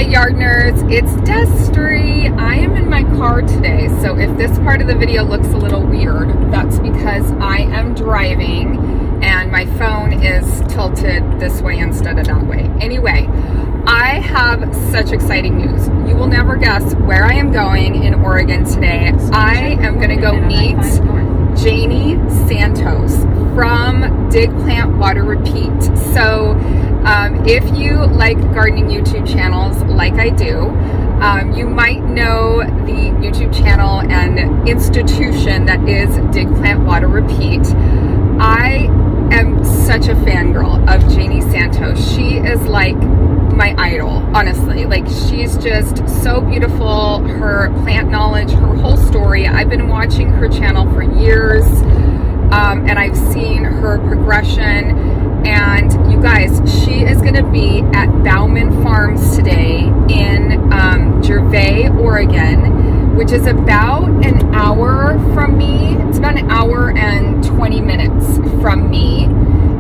Hey Yardners, it's Destry. I am in my car today, so if this part of the video looks a little weird, that's because I am driving and my phone is tilted this way instead of that way. Anyway, I have such exciting news. You will never guess where I am going in Oregon today. I am going to go meet Janey Santos from Dig, Plant, Water, Repeat. So if you like gardening YouTube channels like I do, you might know the YouTube channel and institution that is Dig, Plant, Water, Repeat. I am such a fangirl of Janey Santos. She is like my idol, honestly. Like, she's just so beautiful. Her plant knowledge, her whole story. I've been watching her channel for years, and I've seen her progression. And you guys, she is going to be at Bauman Farms today in Gervais, Oregon, which is about an hour from me. It's about an hour and 20 minutes from me.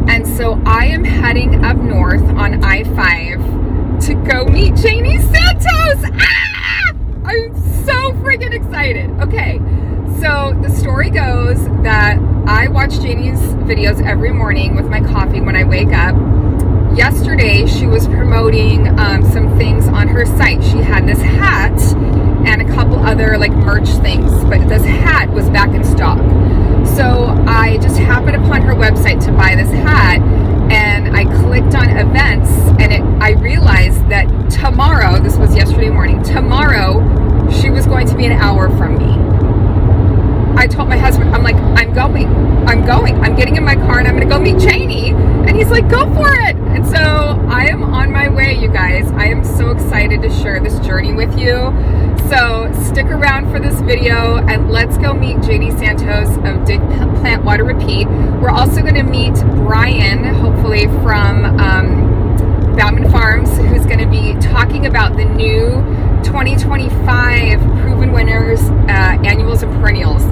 And so I am heading up north on I-5 to go meet Janey Santos. Ah! I'm so freaking excited. Okay, so the story goes that I watch Janey's videos every morning with my coffee when I wake up. Yesterday, she was promoting some things on her site. She had this hat and a couple other like merch things, but this hat was back in stock. So I just happened upon her website to buy this hat, and I clicked on events, and I realized that tomorrow, this was yesterday morning, tomorrow she was going to be an hour from me. I told my husband, I'm like, I'm getting in my car and I'm gonna go meet Janey. And he's like, go for it. And so I am on my way, you guys. I am so excited to share this journey with you. So stick around for this video and let's go meet Janey Santos of Dig, Plant, Water, Repeat. We're also gonna meet Brian, hopefully from Bauman Farms, who's gonna be talking about the new 2025 Proven Winners Annuals and Perennials.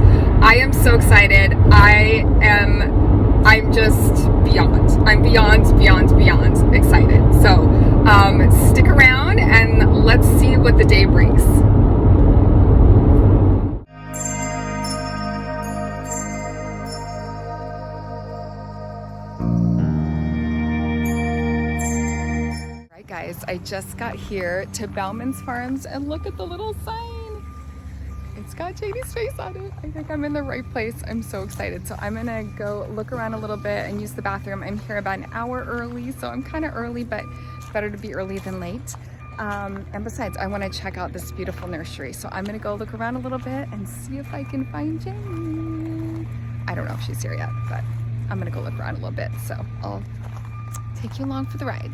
I am so excited. I'm just beyond excited. So stick around and let's see what the day brings. All right, guys, I just got here to Bauman's Farms and look at the little sign. It's got Janey's face on it. I think I'm in the right place. I'm so excited. So I'm gonna go look around a little bit and use the bathroom. I'm here about an hour early, so I'm kind of early, but it's better to be early than late. And besides, I want to check out this beautiful nursery. So I'm gonna go look around a little bit and see if I can find Janey. I don't know if she's here yet, but I'm gonna go look around a little bit. So I'll take you along for the ride.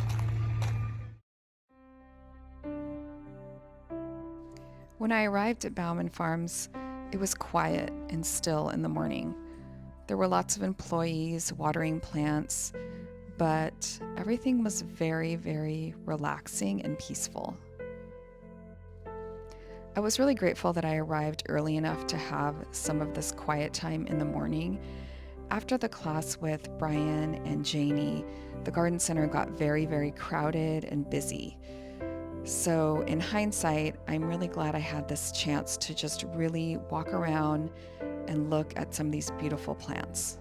When I arrived at Bauman Farms, it was quiet and still in the morning. There were lots of employees watering plants, but everything was very, very relaxing and peaceful. I was really grateful that I arrived early enough to have some of this quiet time in the morning. After the class with Brian and Janey, the garden center got very, very crowded and busy. So in hindsight, I'm really glad I had this chance to just really walk around and look at some of these beautiful plants.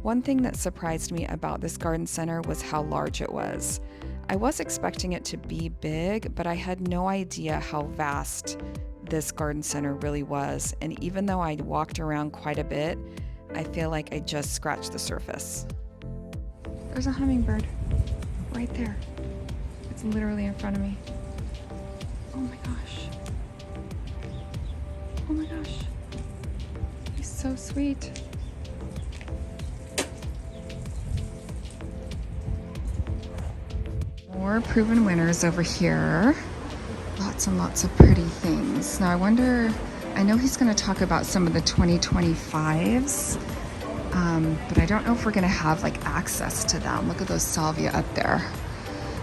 One thing that surprised me about this garden center was how large it was. I was expecting it to be big, but I had no idea how vast this garden center really was. And even though I walked around quite a bit, I feel like I just scratched the surface. There's a hummingbird right there. It's literally in front of me. Oh my gosh. Oh my gosh. He's so sweet. More proven winners over here. Lots and lots of pretty things. Now I wonder, I know he's going to talk about some of the 2025s. But I don't know if we're gonna have like access to them. Look at those salvia up there.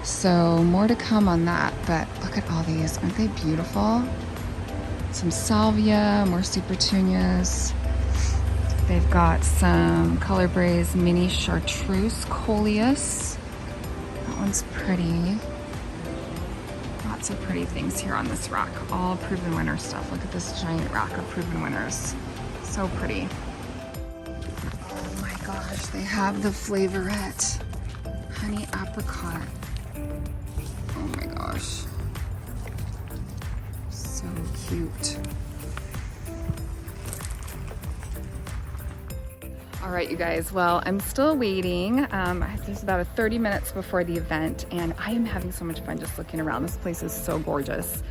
So more to come on that, but look at all these. Aren't they beautiful? Some salvia, more super petunias. They've got some color braised mini chartreuse coleus. That one's pretty. Lots of pretty things here on this rack. All Proven Winner stuff. Look at this giant rack of Proven Winners. So pretty. Oh my gosh, they have the flavorette. Honey apricot. Oh my gosh. So cute. All right, you guys, well, I'm still waiting. There's about 30 minutes before the event, and I am having so much fun just looking around. This place is so gorgeous.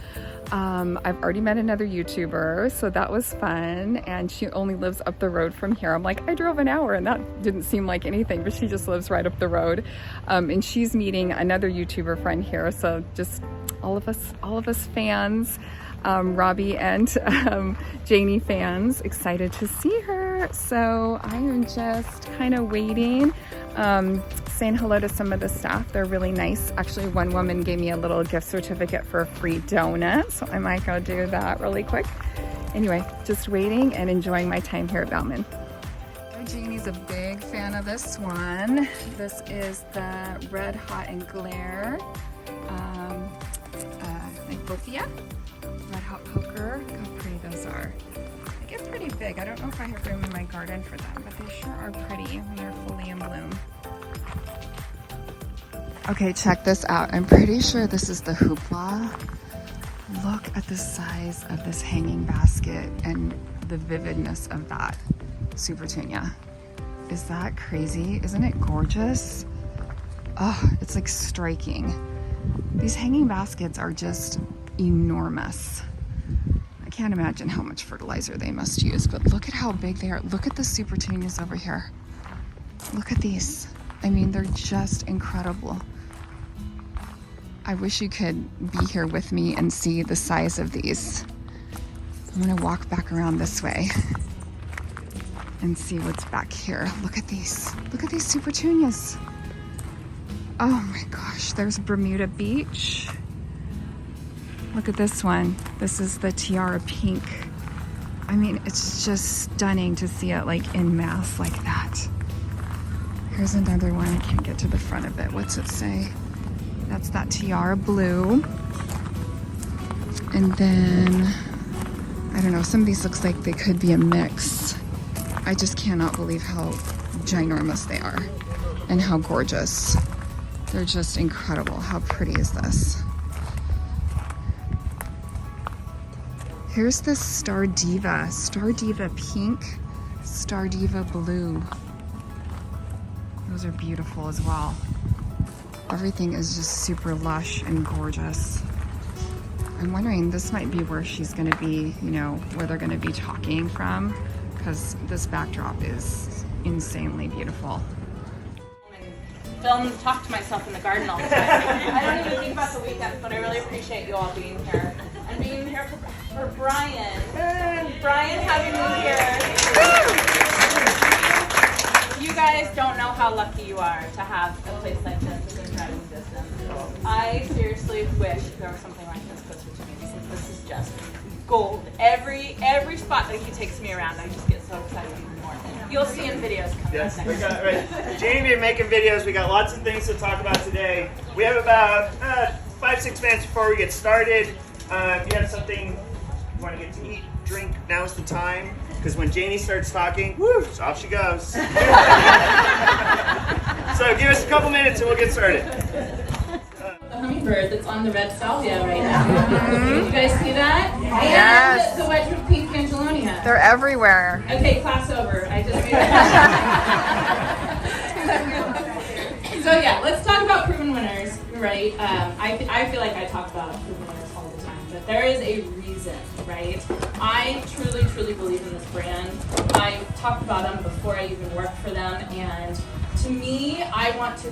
I've already met another YouTuber, so that was fun, and she only lives up the road from here. I'm like, I drove an hour, and that didn't seem like anything, but she just lives right up the road. And she's meeting another YouTuber friend here, so just all of us fans, Robbie and Janey fans, excited to see her. So I am just kind of waiting, saying hello to some of the staff. They're really nice. Actually, one woman gave me a little gift certificate for a free donut, so I might go do that really quick. Anyway, just waiting and enjoying my time here at Bauman. Janey's a big fan of this one. This is the Red Hot and Glare Nightbothia. Red Hot Poker. Look how pretty those are. They get pretty big. I don't know if I have room in my garden for them, but they sure are pretty when they're fully in bloom. Okay, check this out. I'm pretty sure this is the hoopla. Look at the size of this hanging basket and the vividness of that Supertunia. Is that crazy? Isn't it gorgeous? Oh, it's like striking. These hanging baskets are just enormous. I can't imagine how much fertilizer they must use, but look at how big they are. Look at the Supertunias over here. Look at these. I mean, they're just incredible. I wish you could be here with me and see the size of these. I'm gonna walk back around this way and see what's back here. Look at these. Look at these Supertunias. Oh my gosh, there's Bermuda Beach. Look at this one. This is the Tiara Pink. I mean, it's just stunning to see it like in mass like that. Here's another one. I can't get to the front of it. What's it say? That's that Tiara Blue. And then, I don't know, some of these looks like they could be a mix. I just cannot believe how ginormous they are and how gorgeous. They're just incredible. How pretty is this? Here's the Star Diva Pink, Star Diva Blue. Those are beautiful as well. Everything is just super lush and gorgeous. I'm wondering, this might be where she's gonna be, you know, where they're gonna be talking from, because this backdrop is insanely beautiful. Film and talk to myself in the garden all the time. I don't even think about the weekend, but I really appreciate you all being here. And being here for Brian. Brian having me here. You guys don't know how lucky you are to have a place like this within driving distance. I seriously wish there was something like this closer to me, because this is just gold. Every spot that he takes me around, I just get so excited even more. You'll see in videos coming up next. Right. Jamie and making videos. We got lots of things to talk about today. We have about 5-6 minutes before we get started. If you have something you want to get to eat, drink, now's the time. Because when Janey starts talking, woo, off she goes. So give us a couple minutes and we'll get started. The hummingbird that's on the red salvia right now. Did you guys see that? Yes. And the wedgwood pink Angelonia. They're everywhere. Okay, class over. I just made it. So yeah, let's talk about proven winners, right? I feel like I talk about proven winners all the time, but there is a reason, right? I truly, truly believe in this brand. I talked about them before I even worked for them, and to me, I want to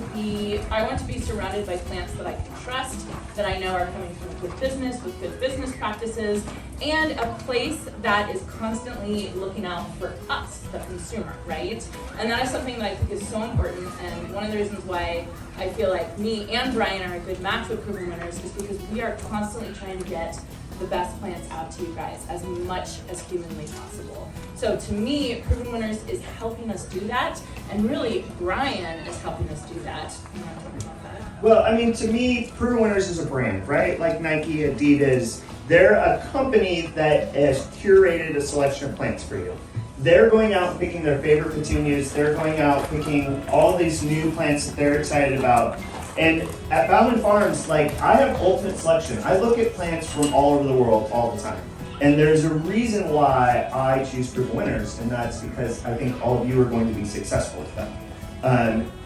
be surrounded by plants that I can trust, that I know are coming from good business, with good business practices, and a place that is constantly looking out for us, the consumer, right? And that is something that I think is so important, and one of the reasons why I feel like me and Brian are a good match with proven winners is because we are constantly trying to get the best plants out to you guys as much as humanly possible. So to me, Proven Winners is helping us do that, and really Brian is helping us do that. You want to talk about that? Well, I mean, to me, Proven Winners is a brand, right? Like Nike, Adidas. They're a company that has curated a selection of plants for you. They're going out and picking their favorite petunias. They're going out picking all these new plants that they're excited about. And at Bauman Farms, like, I have ultimate selection. I look at plants from all over the world all the time. And there's a reason why I choose Proven Winners, and that's because I think all of you are going to be successful with them.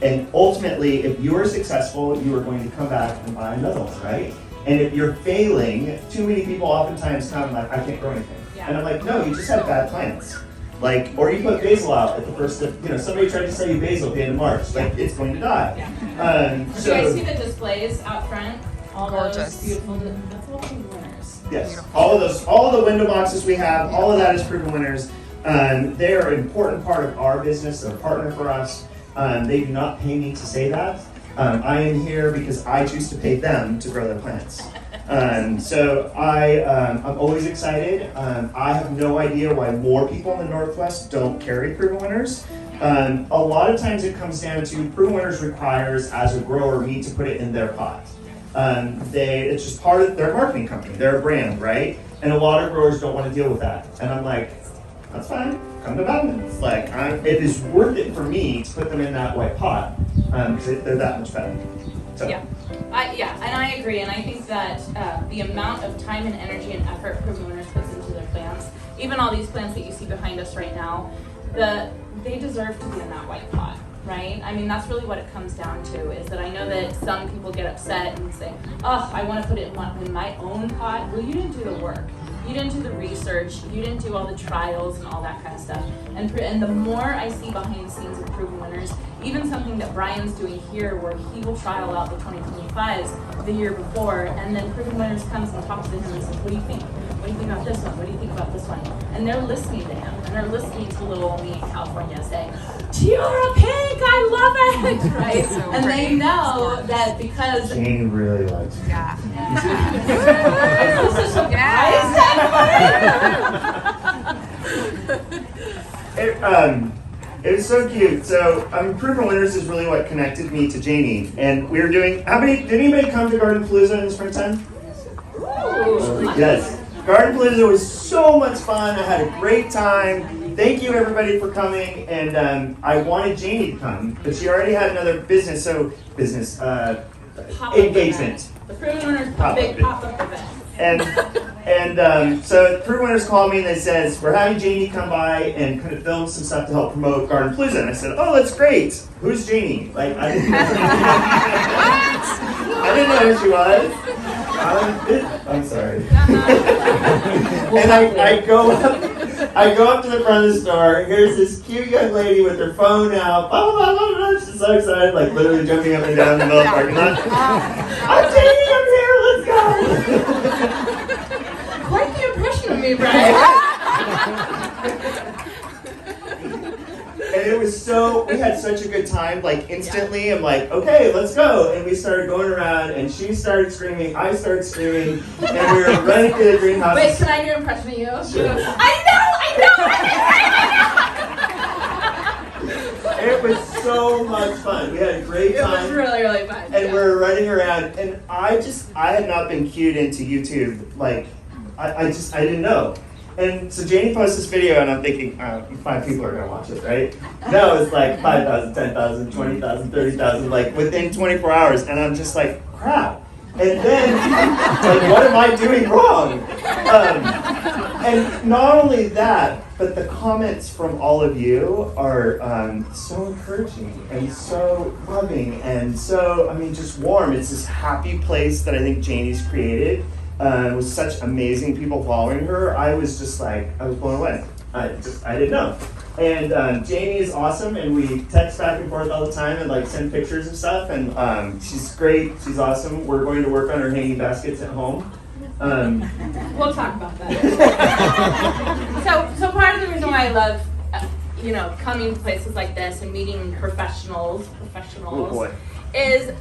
And ultimately, if you are successful, you are going to come back and buy another one, right? And if you're failing, too many people oftentimes come like, I can't grow anything. Yeah. And I'm like, no, you just have bad plants. Like, or you put basil out at the first of, somebody tried to sell you basil at the end of March. Like, it's going to die. Yeah. Do you guys see the displays out front? All Gorgeous. those beautiful, that's all Proven Winners. Yes, Beautiful. all of the window boxes we have, all of that is Proven Winners. They are an important part of our business. They're a partner for us. They do not pay me to say that. I am here because I choose to pay them to grow their plants. So I'm always excited. I have no idea why more people in the Northwest don't carry Proven Winners. A lot of times it comes down to Proven Winners requires, as a grower, me to put it in their pot. It's just part of their marketing company. They're a brand, right? And a lot of growers don't want to deal with that. And I'm like, that's fine. Come to Bauman. It's like, it is worth it for me to put them in that white pot because they're that much better. So. Yeah. And I agree, and I think that the amount of time and energy and effort Proven Winners puts into their plants, even all these plants that you see behind us right now, they deserve to be in that white pot, right? I mean, that's really what it comes down to, is that I know that some people get upset and say, oh, I want to put it in my own pot. Well, you didn't do the work. You didn't do the research, you didn't do all the trials and all that kind of stuff. And the more I see behind the scenes of Proven Winners, even something that Brian's doing here where he will trial out the 2025s the year before, and then Proven Winners comes and talks to him and says, what do you think? What do you think about this one? What do you think about this one? And they're listening to him, and they're listening to little old me in California saying, Tiara Pink, I love it, right? So and pretty. they know that because Jane really likes it. Yeah. I'm so surprised. It was so cute. So, Proven Winners is really what connected me to Janey. And we were doing, did anybody come to Garden Palooza in the springtime? Yes. Garden Palooza was so much fun. I had a great time. Thank you everybody for coming. And I wanted Janey to come, but she already had another engagement. The Proven Winners big pop-up event. And so Proven Winners called me and they says, we're having Janey come by and kind of film some stuff to help promote Garden Palooza. And I said, oh, that's great. Who's Janey? Like, I didn't know who she was. I'm sorry. And I go up to the front of the store. Here's this cute young lady with her phone out. Blah, blah, blah, blah. She's so excited, like literally jumping up and down in the middle of the parking lot. I'm Janey, I'm here, let's go. Quite the impression of me, Brian. And it was we had such a good time, like instantly I'm like, okay, let's go. And we started going around and she started screaming, I started screaming, and we were running through the greenhouse. Wait, can I do an impression of you? Sure. I know! It was so much fun. We had a great time. It was really, really fun. And we were running around, and I had not been cued into YouTube. Like, I didn't know. And so Janey posts this video, and I'm thinking, 5 people are going to watch it, right? No, it's like 5,000, 10,000, 20,000, 30,000, like within 24 hours. And I'm just like, crap. And then, like, what am I doing wrong? And not only that, but the comments from all of you are so encouraging and so loving and so, just warm. It's this happy place that I think Janey's created. With such amazing people following her, I was just like, I was blown away. I didn't know. And Janey is awesome, and we text back and forth all the time and like send pictures and stuff. And she's great. She's awesome. We're going to work on her hanging baskets at home. We'll talk about that. So part of the reason why I love, coming to places like this and meeting professionals. Oh boy. Is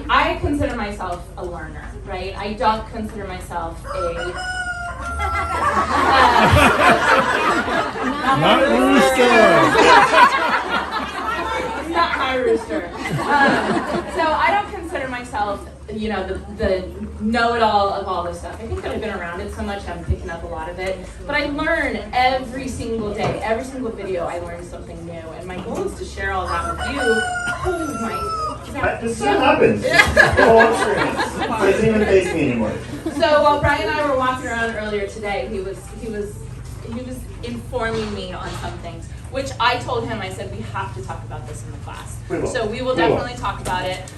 I consider myself a learner, right? I don't consider myself a Not rooster. Not my rooster. So I don't consider myself, the know-it-all of all this stuff. I think that I've been around it so much, I'm picking up a lot of it. But I learn every single day, every single video, I learn something new. And my goal is to share all that with you. Oh my. This still happens. The whole experience. It doesn't even faze me anymore. So while Brian and I were walking around earlier today, he was informing me on some things, which I told him, I said, we have to talk about this in the class. So we will definitely talk about it.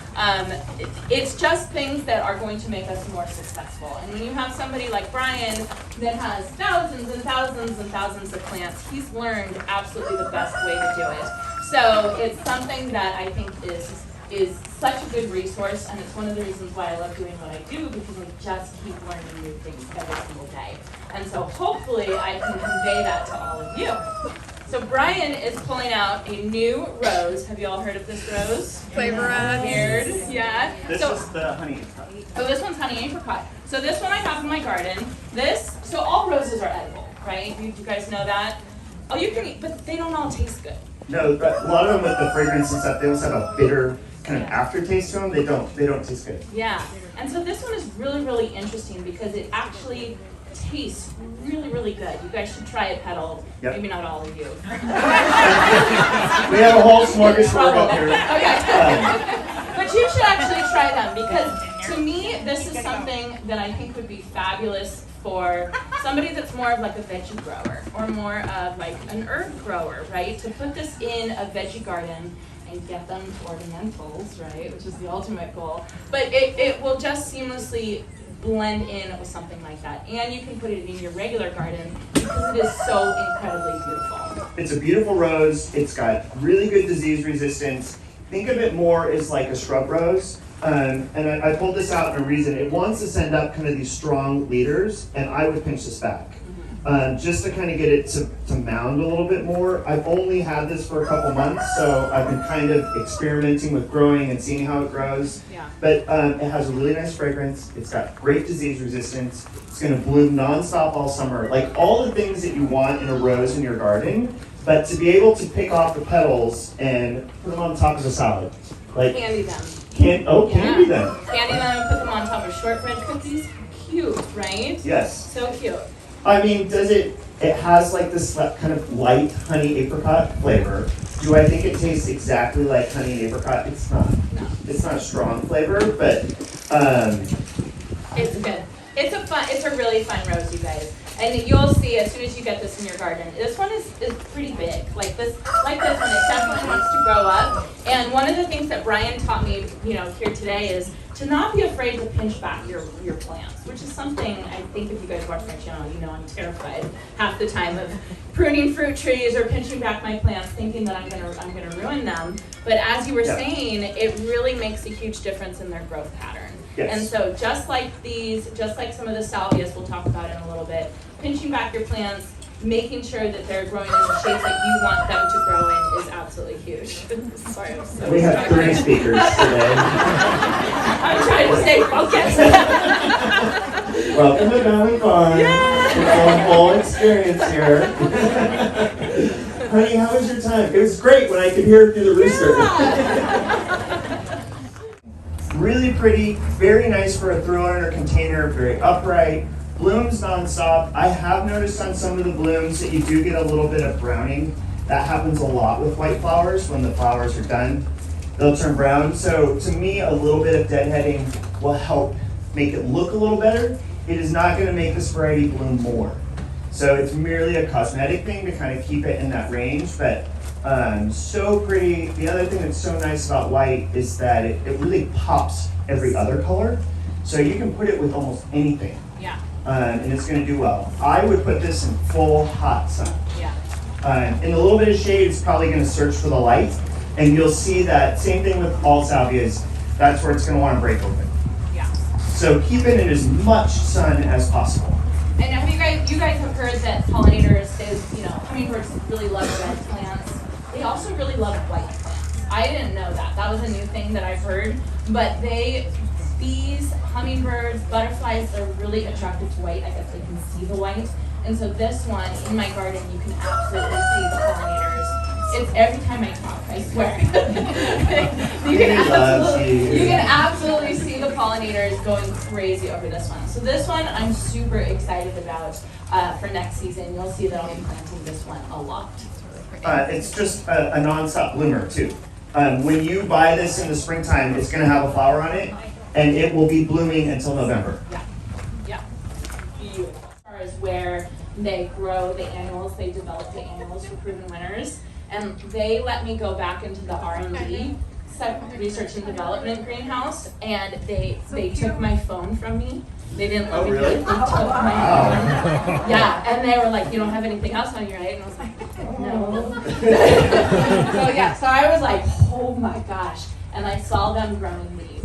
It's just things that are going to make us more successful. And when you have somebody like Brian that has thousands and thousands and thousands of plants, he's learned absolutely the best way to do it. So it's something that I think is such a good resource, and it's one of the reasons why I love doing what I do, because I just keep learning new things every single day. And so hopefully I can convey that to all of you. So Brian is pulling out a new rose. Have you all heard of this rose? Flavor rose. Weird, yeah. This is the honey apricot. So this one's honey apricot. So this one I have in my garden. So all roses are edible, right? You guys know that? Oh, you can eat, but they don't all taste good. No, but a lot of them with the fragrance and stuff, they also have a bitter kind of aftertaste to them. They don't taste good. Yeah, and so this one is really, really interesting because it actually tastes really, really good. You guys should try it, Petal. Yep. Maybe not all of you. We have a whole smorgasbord up here. Okay. But you should actually try them because to me, this is something that I think would be fabulous for somebody that's more of like a veggie grower or more of like an herb grower, right? To put this in a veggie garden and get them ornamentals, right? Which is the ultimate goal. But it will just seamlessly blend in with something like that. And you can put it in your regular garden because it is so incredibly beautiful. It's a beautiful rose. It's got really good disease resistance. Think of it more as like a shrub rose. And I pulled this out in a reason. It wants to send up kind of these strong leaders, and I would pinch this back. Just to kind of get it to mound a little bit more. I've only had this for a couple months, so I've been kind of experimenting with growing and seeing how it grows. Yeah. But it has a really nice fragrance. It's got great disease resistance. It's going to bloom nonstop all summer. Like all the things that you want in a rose in your garden, but to be able to pick off the petals and put them on top of a salad. Like Candy them. Candy them. Candy them and put them on top of shortbread cookies. Cute, right? Yes. So cute. I mean, it has like this kind of light honey apricot flavor. Do I think it tastes exactly like honey apricot? It's not. No. It's not a strong flavor, but It's good. It's a really fun rose, you guys. And you'll see as soon as you get this in your garden. This one is pretty big. Like this one, it definitely wants to grow up. And one of the things that Brian taught me, here today is to not be afraid to pinch back your plants, which is something I think if you guys watch my channel, I'm terrified half the time of pruning fruit trees or pinching back my plants, thinking that I'm gonna ruin them. But as you were saying, it really makes a huge difference in their growth pattern. Yes. And so just like some of the salvias we'll talk about in a little bit, pinching back your plants, making sure that they're growing in the shapes that you want them to grow in is absolutely huge. Sorry, I'm so we have 3 speakers today. I'm trying to stay focused. Welcome to Bauman Farm. It's a whole experience here. Honey, how was your time? It was great when I could hear it through the rooster. Really pretty, very nice for a throw-in or container, very upright, blooms nonstop. I have noticed on some of the blooms that you do get a little bit of browning. That happens a lot with white flowers. When the flowers are done, they'll turn brown. So to me, a little bit of deadheading will help make it look a little better. It is not going to make this variety bloom more. So it's merely a cosmetic thing to kind of keep it in that range, but so pretty. The other thing that's so nice about white is that it really pops every other color. So you can put it with almost anything. Yeah. And it's going to do well. I would put this in full hot sun. Yeah. In a little bit of shade, it's probably going to search for the light. And you'll see that same thing with all salvias. That's where it's going to want to break open. Yeah. So keep it in as much sun as possible. And have you guys have heard that pollinators, hummingbirds really love red plants. They also really love white plants. I didn't know that. That was a new thing that I've heard. But they bees, hummingbirds, butterflies are really attracted to white. I guess they can see the white. And so this one, in my garden, you can absolutely see the pollinators. It's every time I talk, I swear. you can absolutely see the pollinators going crazy over this one. So this one I'm super excited about for next season. You'll see that I'll be planting this one a lot. It's just a non-stop bloomer too. When you buy this in the springtime, it's going to have a flower on it, and it will be blooming until November. Yeah. Beautiful. As far as where they grow the annuals, they develop the annuals for Proven Winners. And they let me go back into the R&D, research and development greenhouse, and they took my phone from me. They didn't let me really? They took my phone. Yeah, and they were like, you don't have anything else on your right? And I was like, no. So I was like, oh my gosh. And I saw them growing these.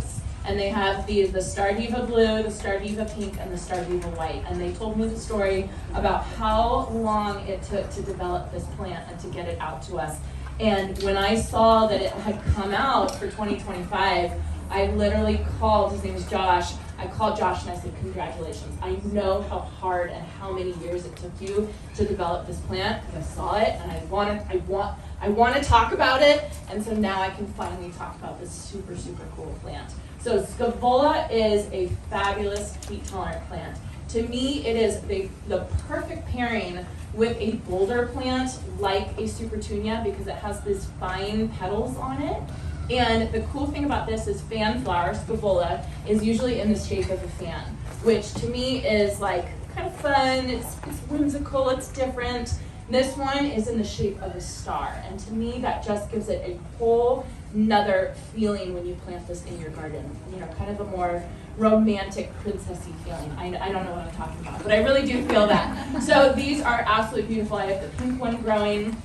And they have the Star Diva Blue, the Star Diva Pink, and the Star Diva White. And they told me the story about how long it took to develop this plant and to get it out to us. And when I saw that it had come out for 2025, I literally called, his name is Josh, I called Josh and I said, congratulations. I know how hard and how many years it took you to develop this plant. I saw it and I want to talk about it. And so now I can finally talk about this super, super cool plant. So Scaevola is a fabulous heat-tolerant plant. To me, it is the perfect pairing with a boulder plant like a Supertunia because it has these fine petals on it. And the cool thing about this is fan flower, Scaevola, is usually in the shape of a fan, which to me is like kind of fun, it's whimsical, it's different. This one is in the shape of a star, and to me that just gives it a whole another feeling when you plant this in your garden. You know, kind of a more romantic, princessy feeling. I don't know what I'm talking about, but I really do feel that. So these are absolutely beautiful. I have the pink one growing.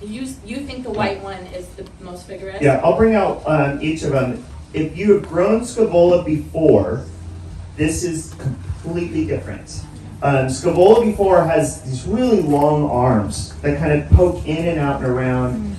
You think the white one is the most vigorous? Yeah, I'll bring out each of them. If you have grown Scaevola before, this is completely different. Scaevola before has these really long arms that kind of poke in and out and around.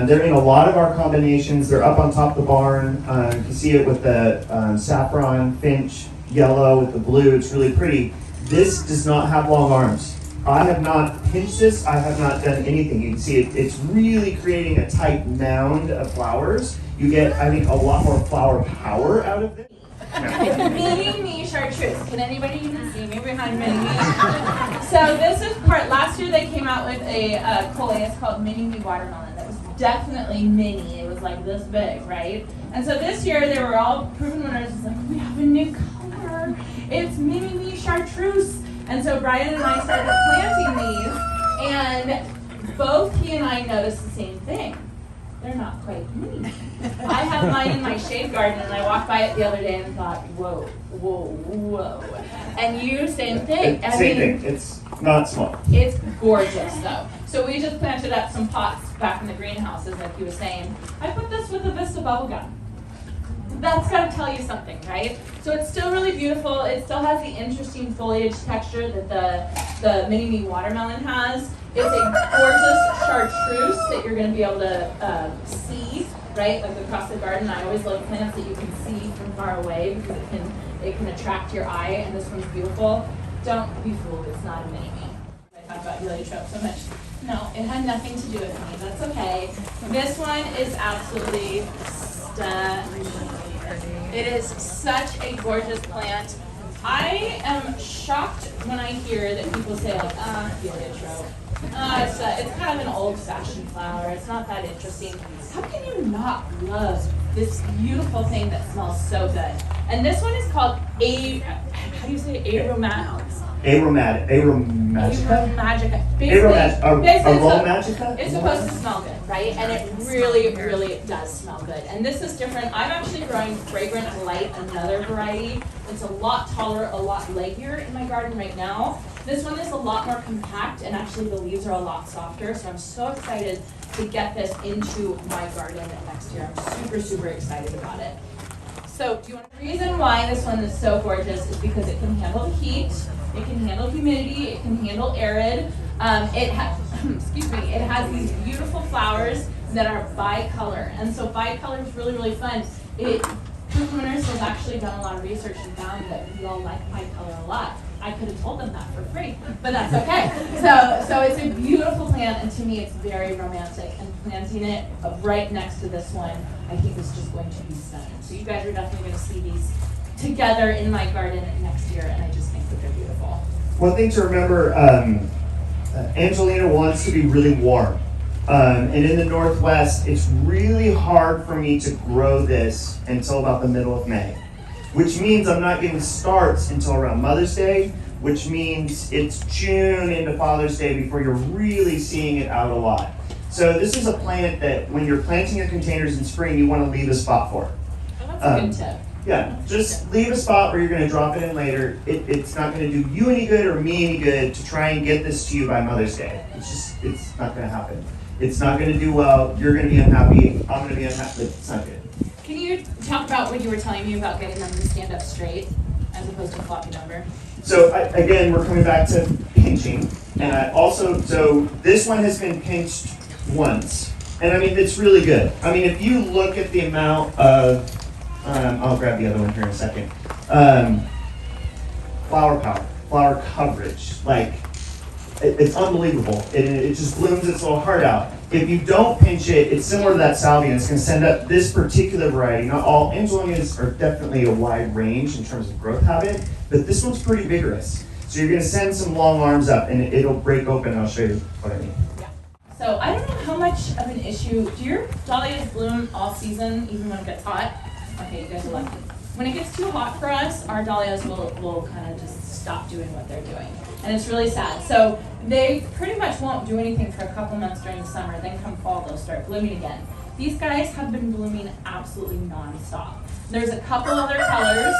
They're in a lot of our combinations. They're up on top of the barn. You can see it with the saffron, finch, yellow with the blue. It's really pretty. This does not have long arms. I have not pinched this. I have not done anything. You can see it's really creating a tight mound of flowers. You get, I think, a lot more flower power out of it. Mini me chartreuse. Can anybody even see me behind mini me? So this is last year they came out with a Coleus called Mini Me Watermelon that was definitely mini. It was like this big, right? And so this year they were all Proven Winners. It's like, we have a new color. It's Mini Me Chartreuse. And so Brian and I started planting these, and both he and I noticed the same thing. They're not quite mini. I have mine in my shade garden, and I walked by it the other day and thought, whoa, whoa, whoa. And you, same thing. Same thing. It's not small. It's gorgeous, though. So we just planted up some pots back in the greenhouses, like he was saying. I put this with a Vista bubblegum. That's got to tell you something, right? So it's still really beautiful. It still has the interesting foliage texture that the Mini Me Watermelon has. It's a gorgeous chartreuse that you're going to be able to see, right? Like across the garden. I always love plants that you can see from far away because it can attract your eye, and this one's beautiful. Don't be fooled, it's not a Mini Me. I talk about heliotrope so much. No, it had nothing to do with me. That's okay. This one is absolutely stunning. It is such a gorgeous plant. I am shocked when I hear that people say like, heliotrope. It's kind of an old-fashioned flower. It's not that interesting. How can you not love this beautiful thing that smells so good? And this one is called how do you say it? Aromatica. It's supposed to smell good, right? And it really, really does smell good. And this is different. I'm actually growing Fragrant Light, another variety. It's a lot taller, a lot leggier in my garden right now. This one is a lot more compact, and actually the leaves are a lot softer. So I'm so excited to get this into my garden next year. I'm super, super excited about it. So the reason why this one is so gorgeous is because it can handle the heat, it can handle humidity, it can handle arid. It has these beautiful flowers that are bicolor, and so bicolor is really, really fun. Proven Winners has actually done a lot of research and found that we all like my color a lot. I could have told them that for free, but that's okay. So it's a beautiful plant, and to me it's very romantic. And planting it right next to this one, I think is just going to be stunning. So you guys are definitely going to see these together in my garden next year, and I just think that they're beautiful. One thing to remember, Angelina wants to be really warm. And in the Northwest, it's really hard for me to grow this until about the middle of May, which means I'm not getting starts until around Mother's Day, which means it's June into Father's Day before you're really seeing it out a lot. So this is a plant that when you're planting your containers in spring, you want to leave a spot for. Oh, that's a good tip. Yeah, just leave a spot where you're going to drop it in later. It's not going to do you any good or me any good to try and get this to you by Mother's Day. It's not going to happen. It's not going to do well. You're going to be unhappy. I'm going to be unhappy. It's not good. Can you talk about what you were telling me about getting them to stand up straight as opposed to flopping over? So again, we're coming back to pinching. And so this one has been pinched once. And I mean, it's really good. I mean, if you look at the amount of, I'll grab the other one here in a second. Flower power, flower coverage, like it's unbelievable. It just blooms its little heart out. If you don't pinch it, it's similar to that salvia. It's going to send up this particular variety. Not all Angelinias are definitely a wide range in terms of growth habit, but this one's pretty vigorous. So you're going to send some long arms up, and it'll break open. I'll show you what I mean. So I don't know how much of an issue, do your dahlias bloom all season, even when it gets hot? Okay, you guys are lucky. When it gets too hot for us, our dahlias will kind of just stop doing what they're doing. And it's really sad. So they pretty much won't do anything for a couple months during the summer, then come fall, they'll start blooming again. These guys have been blooming absolutely non-stop. There's a couple other colors,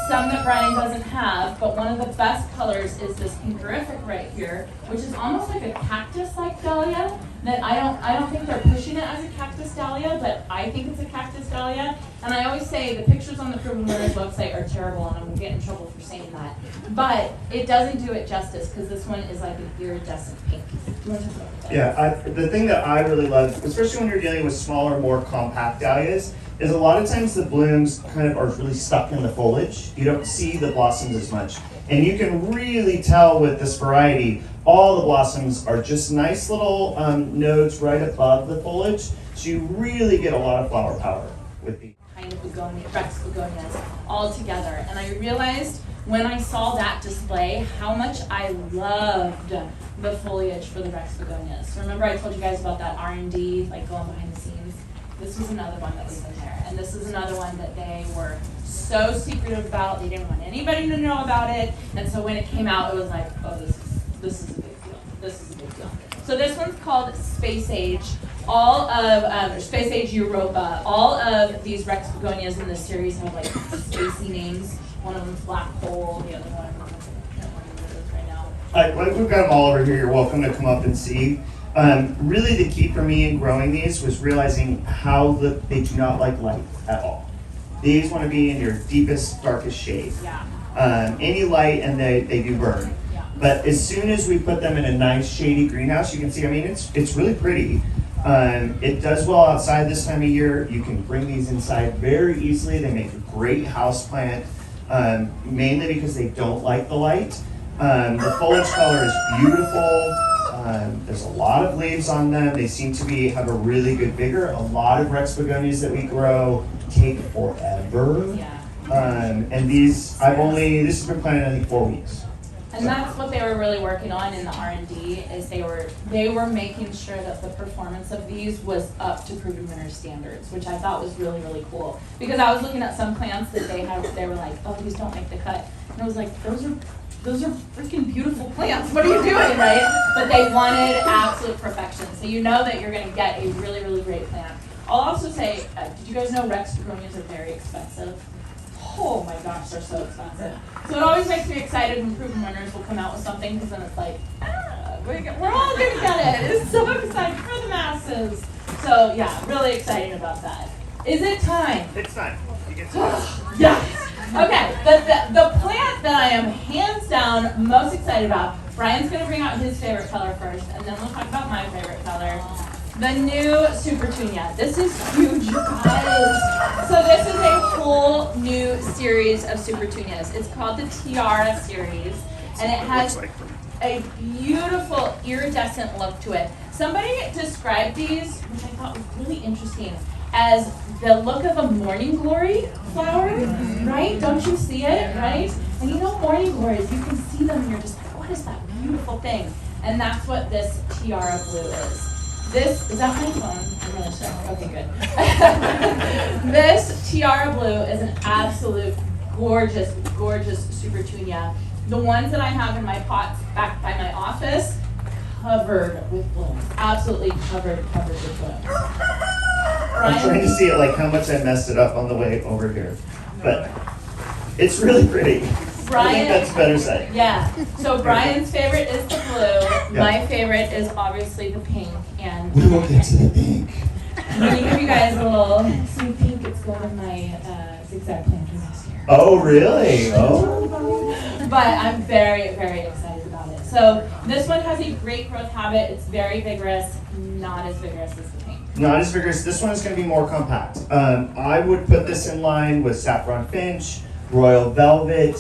some that Brian doesn't have, but one of the best colors is this pinkerific right here, which is almost like a cactus-like dahlia. That I don't think they're pushing it as a cactus dahlia, but I think it's a cactus dahlia. And I always say the pictures on the Proven Winners website are terrible, and I'm gonna get in trouble for saying that. But it doesn't do it justice because this one is like an iridescent pink. Do you want to talk about that? Yeah, the thing that I really love, especially when you're dealing with smaller, more compact dahlias, is a lot of times the blooms kind of are really stuck in the foliage. You don't see the blossoms as much. And you can really tell with this variety, all the blossoms are just nice little nodes right above the foliage. So you really get a lot of flower power with these. Kind of begonia, Rex begonias all together. And I realized when I saw that display how much I loved the foliage for the Rex begonias. Remember I told you guys about that R&D, like going behind the scenes? This was another one that was in there. And this is another one that they were so secretive about. They didn't want anybody to know about it. And so when it came out, it was like, oh, this is a big deal. This is a big deal. So this one's called Space Age. All of Space Age Europa. All of these Rex begonias in this series have like spacey names. One of them's Black Hole. The other one, I can't remember what it is right now. We've got them all over here. You're welcome to come up and see. Really the key for me in growing these was realizing how they do not like light at all. These want to be in your deepest, darkest shade. Yeah. Any light and they do burn. Yeah. But as soon as we put them in a nice shady greenhouse, you can see, I mean, it's really pretty. It does well outside this time of year. You can bring these inside very easily. They make a great house plant, mainly because they don't like the light. The foliage color is beautiful. There's a lot of leaves on them. They seem to have a really good vigor. A lot of Rex begonias that we grow take forever. Yeah. And this has been planted, I think, 4 weeks. And that's what they were really working on in the R&D, is they were making sure that the performance of these was up to Proven Winners standards, which I thought was really, really cool. Because I was looking at some plants that they were like, oh, these don't make the cut. And I was like, those are freaking beautiful plants. What are you doing, right? But they wanted absolute perfection. So you know that you're going to get a really, really great plant. I'll also say, did you guys know Rex begonias are very expensive? Oh my gosh, they're so expensive. So it always makes me excited when Proven Winners will come out with something, because then it's like, we're all going to get it. It's so exciting for the masses. So yeah, really excited about that. Is it time? It's time. You get to Yes. Okay, the plant that I am hands down most excited about, Brian's going to bring out his favorite color first, and then we'll talk about my favorite color. The new Super Tunia. This is huge, you guys. So this is a full new series of Super Petunias. It's called the Tiara series, and it has a beautiful iridescent look to it. Somebody described these, which I thought was really interesting, as the look of a morning glory flower, right? Don't you see it, right? And you know morning glories, you can see them and you're just like, what is that beautiful thing? And that's what this tiara blue is. This, is that my phone? I'm gonna check. Okay, good. This tiara blue is an absolute gorgeous, gorgeous Super Petunia. The ones that I have in my pots back by my office, covered with blooms. Absolutely covered with blooms. I'm trying to see it like how much I messed it up on the way over here, but it's really pretty. Brian, I think that's a better side. Yeah. So Brian's favorite is the blue. Yeah. My favorite is obviously the pink. And We will get to the pink. I'm gonna give you guys a little sneak peek. It's going in my zigzag planter this year. Oh, really? Oh. But I'm very, very excited about it. So this one has a great growth habit. It's very vigorous, not as vigorous as the pink. Not as vigorous. This one is going to be more compact. I would put this in line with Saffron Finch, Royal Velvet.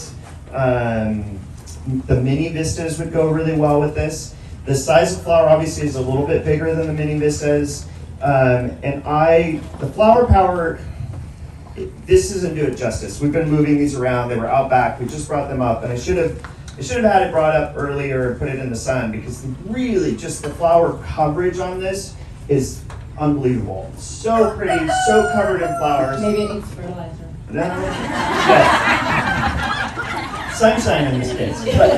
The mini vistas would go really well with this. The size of flower obviously is a little bit bigger than the mini vistas. The flower power, this doesn't do it justice. We've been moving these around. They were out back. We just brought them up, and I should have had it brought up earlier and put it in the sun, because really just the flower coverage on this is unbelievable. So pretty, so covered in flowers. Maybe it needs fertilizer. No. Yeah. Sunshine in this case. But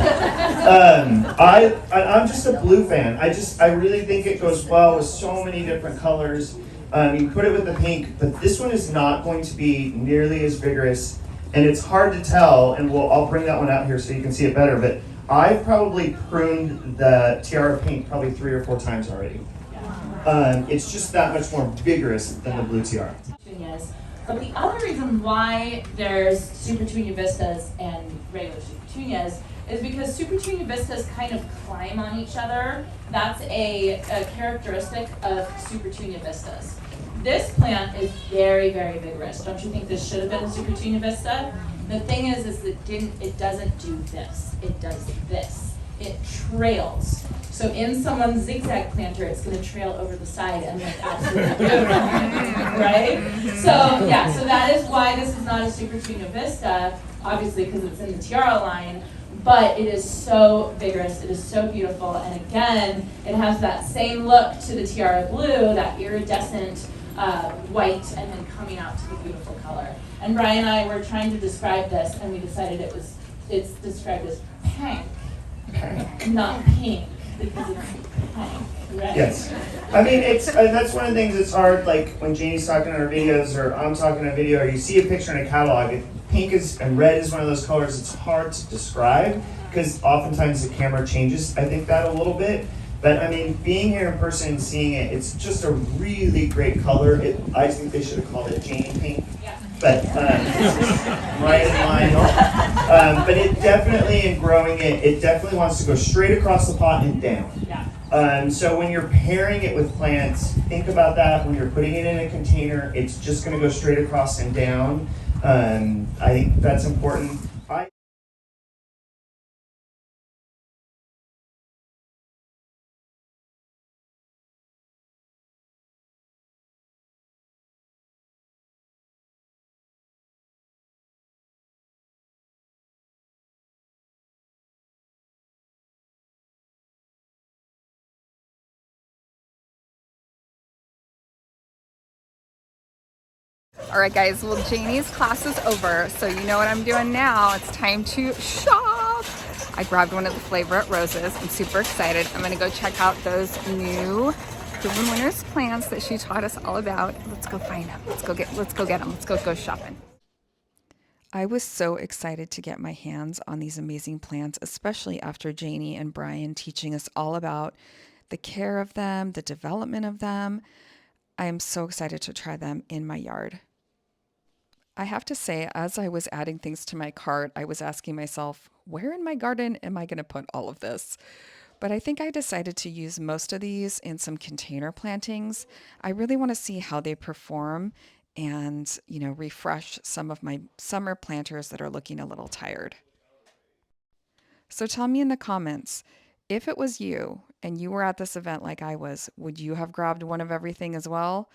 I'm just a blue fan. I really think it goes well with so many different colors. You can put it with the pink, but this one is not going to be nearly as vigorous, and it's hard to tell. And I'll bring that one out here so you can see it better. But I've probably pruned the Tiara pink probably 3 or 4 times already. It's just that much more vigorous than the blue Tiara. But the other reason why there's Super Petunia Vistas and regular Super Petunias is because Super Petunia Vistas kind of climb on each other. That's a characteristic of Super Petunia Vistas. This plant is very, very vigorous. Don't you think this should have been a Super Petunia Vista? The thing is it doesn't do this. It does this. It trails. So in someone's zigzag planter, it's going to trail over the side and look absolutely beautiful, right? So yeah, so that is why this is not a Super Petunia Vista, obviously because it's in the Tiara line, but it is so vigorous, it is so beautiful, and again, it has that same look to the Tiara blue, that iridescent white, and then coming out to the beautiful color. And Brian and I were trying to describe this, and we decided it's described as pink, not pink. Because it's pink, right? Yes. I mean, that's one of the things that's hard, like when Janey's talking in our videos, or I'm talking in a video, or you see a picture in a catalog, pink and red is one of those colors it's hard to describe, because oftentimes the camera changes, I think, that a little bit. But I mean, being here in person and seeing it, it's just a really great color. I think they should have called it Janey pink. Yeah. But right in line. But it definitely, in growing it definitely wants to go straight across the pot and down. Yeah. So when you're pairing it with plants, think about that. When you're putting it in a container, it's just going to go straight across and down. I think that's important. All right, guys, well, Janey's class is over, so you know what I'm doing now. It's time to shop. I grabbed one of the Flavorite Roses. I'm super excited. I'm gonna go check out those new Proven Winners plants that she taught us all about. Let's go find them. Let's go get them. Let's go shopping. I was so excited to get my hands on these amazing plants, especially after Janey and Brian teaching us all about the care of them, the development of them. I am so excited to try them in my yard. I have to say, as I was adding things to my cart, I was asking myself, where in my garden am I going to put all of this? But I think I decided to use most of these in some container plantings. I really want to see how they perform and, you know, refresh some of my summer planters that are looking a little tired. So tell me in the comments, if it was you and you were at this event like I was, would you have grabbed one of everything as well?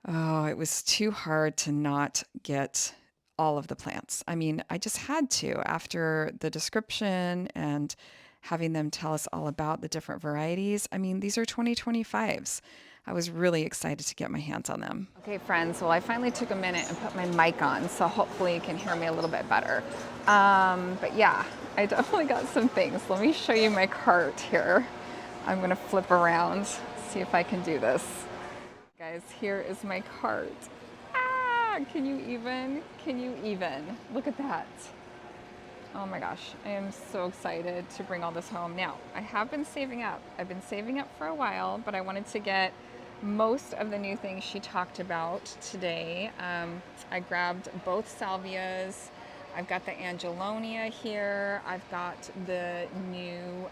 Oh, it was too hard to not get all of the plants. I mean, I just had to after the description and having them tell us all about the different varieties. I mean, these are 2025s. I was really excited to get my hands on them. Okay, friends, well, I finally took a minute and put my mic on, so hopefully you can hear me a little bit better. But yeah, I definitely got some things. Let me show you my cart here. I'm gonna flip around, see if I can do this. Guys, here is my cart. Ah, can you even? Look at that. Oh my gosh, I am so excited to bring all this home. Now, I have been saving up. I've been saving up for a while, but I wanted to get most of the new things she talked about today. I grabbed both salvias. I've got the angelonia here. I've got the new,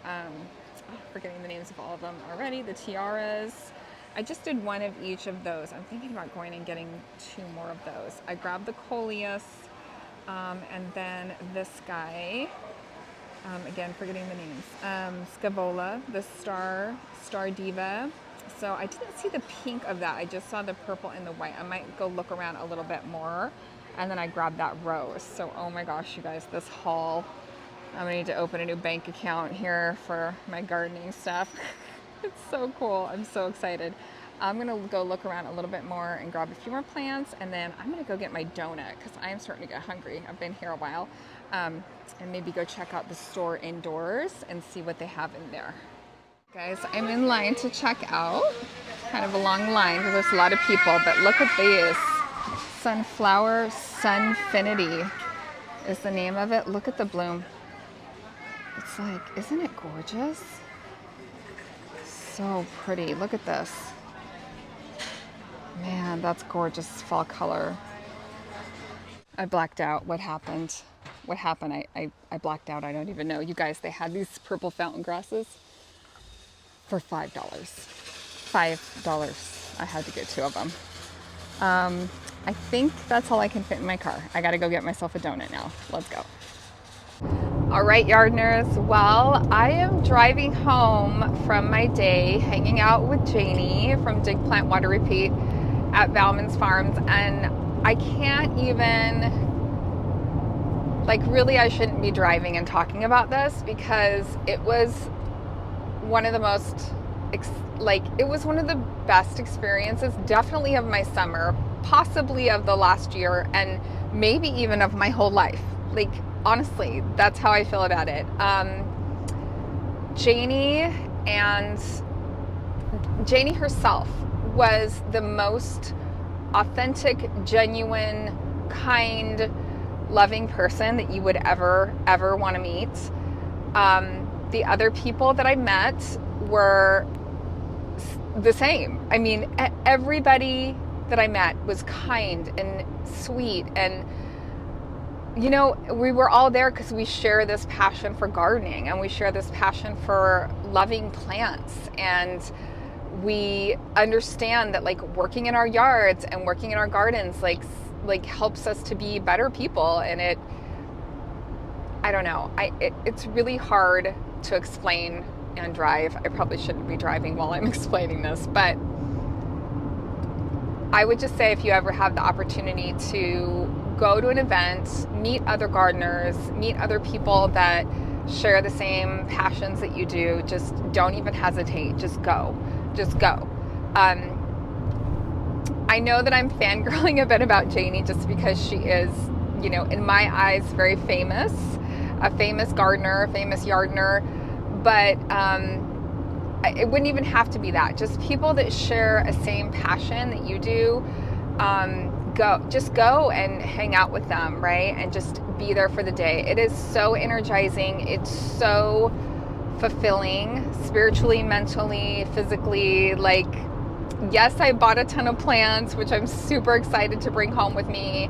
forgetting the names of all of them already, the tiaras. I just did one of each of those. I'm thinking about going and getting 2 more of those. I grabbed the coleus, and then this guy, again, forgetting the names, Scaevola, the star diva. So I didn't see the pink of that. I just saw the purple and the white. I might go look around a little bit more. And then I grabbed that rose. So, oh my gosh, you guys, this haul. I'm gonna need to open a new bank account here for my gardening stuff. It's so cool. I'm so excited. I'm gonna go look around a little bit more and grab a few more plants, and then I'm gonna go get my donut because I am starting to get hungry. I've been here a while. And maybe go check out the store indoors and see what they have in there. Guys, I'm in line to check out. Kind of a long line because there's a lot of people, but look at these. Sunflower Sunfinity is the name of it. Look at the bloom. It's like, isn't it gorgeous? So pretty. Look at this. Man, that's gorgeous fall color. I blacked out. What happened? I blacked out. I don't even know. You guys, they had these purple fountain grasses for $5. $5. I had to get 2 of them. I think that's all I can fit in my car. I gotta go get myself a donut now. Let's go. All right, Yardners. Well, I am driving home from my day hanging out with Janey from Dig Plant Water Repeat at Bauman's Farms, and I can't even, like, really I shouldn't be driving and talking about this because it was one of the most, it was one of the best experiences, definitely of my summer, possibly of the last year, and maybe even of my whole life. Like, honestly, that's how I feel about it. Janey herself was the most authentic, genuine, kind, loving person that you would ever want to meet. The other people that I met were the same. I mean, everybody that I met was kind and sweet, and you know, we were all there because we share this passion for gardening, and we share this passion for loving plants, and we understand that, like, working in our yards and working in our gardens like helps us to be better people. And I don't know, it's really hard to explain and drive. I probably shouldn't be driving while I'm explaining this, but I would just say, if you ever have the opportunity to go to an event, meet other gardeners, meet other people that share the same passions that you do, just don't even hesitate. Just go. I know that I'm fangirling a bit about Janey just because she is, you know, in my eyes, very famous, a famous gardener, a famous yardner, but it wouldn't even have to be that. Just people that share a same passion that you do, go and hang out with them, right? And just be there for the day. It is so energizing. It's so fulfilling, spiritually, mentally, physically. Like, yes, I bought a ton of plants, which I'm super excited to bring home with me.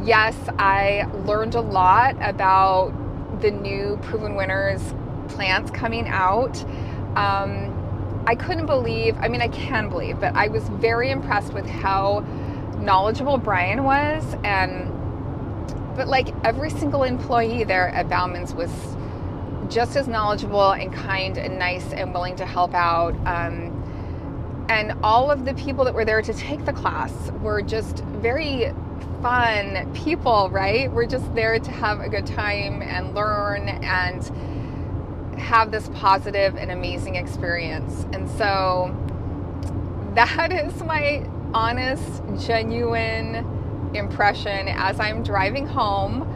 Yes, I learned a lot about the new Proven Winners plants coming out. I couldn't believe, I mean, I can believe, but I was very impressed with how knowledgeable Brian was, but like every single employee there at Bauman's was just as knowledgeable and kind and nice and willing to help out. And all of the people that were there to take the class were just very fun people, right? We're just there to have a good time and learn and have this positive and amazing experience. And so that is my honest, genuine impression as I'm driving home.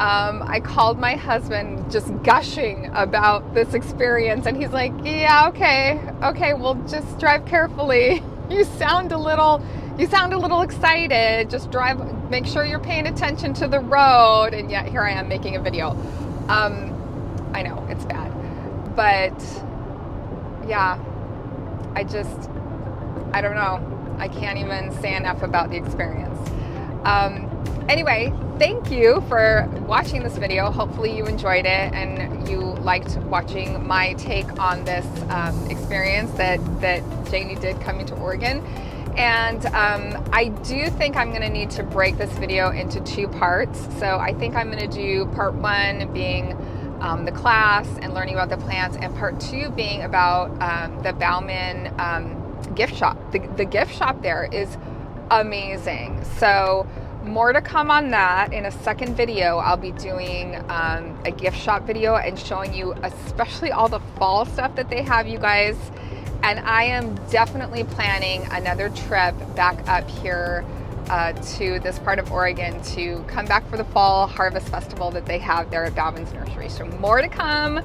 I called my husband just gushing about this experience, and he's like, yeah, okay, well, just drive carefully. You sound a little excited. Just drive, make sure you're paying attention to the road. And yet here I am making a video. I know it's bad, but yeah, I don't know. I can't even say enough about the experience. Anyway, thank you for watching this video. Hopefully you enjoyed it and you liked watching my take on this experience that Janey did coming to Oregon. And I do think I'm going to need to break this video into 2 parts. So I think I'm going to do part 1 being the class and learning about the plants, and part 2 being about the Bauman gift shop. The gift shop there is amazing. So more to come on that. In a second video, I'll be doing a gift shop video and showing you especially all the fall stuff that they have, you guys. And I am definitely planning another trip back up here to this part of Oregon to come back for the fall harvest festival that they have there at Bauman's Nursery. So more to come.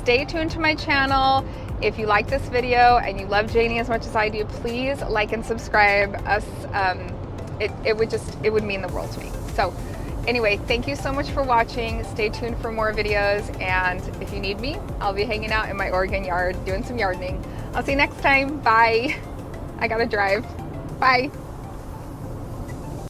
Stay tuned to my channel. If you like this video and you love Janey as much as I do, please like and subscribe us. It would mean the world to me. So anyway, thank you so much for watching. Stay tuned for more videos, and if you need me, I'll be hanging out in my Oregon yard doing some gardening. I'll see you next time. Bye. I gotta drive. Bye.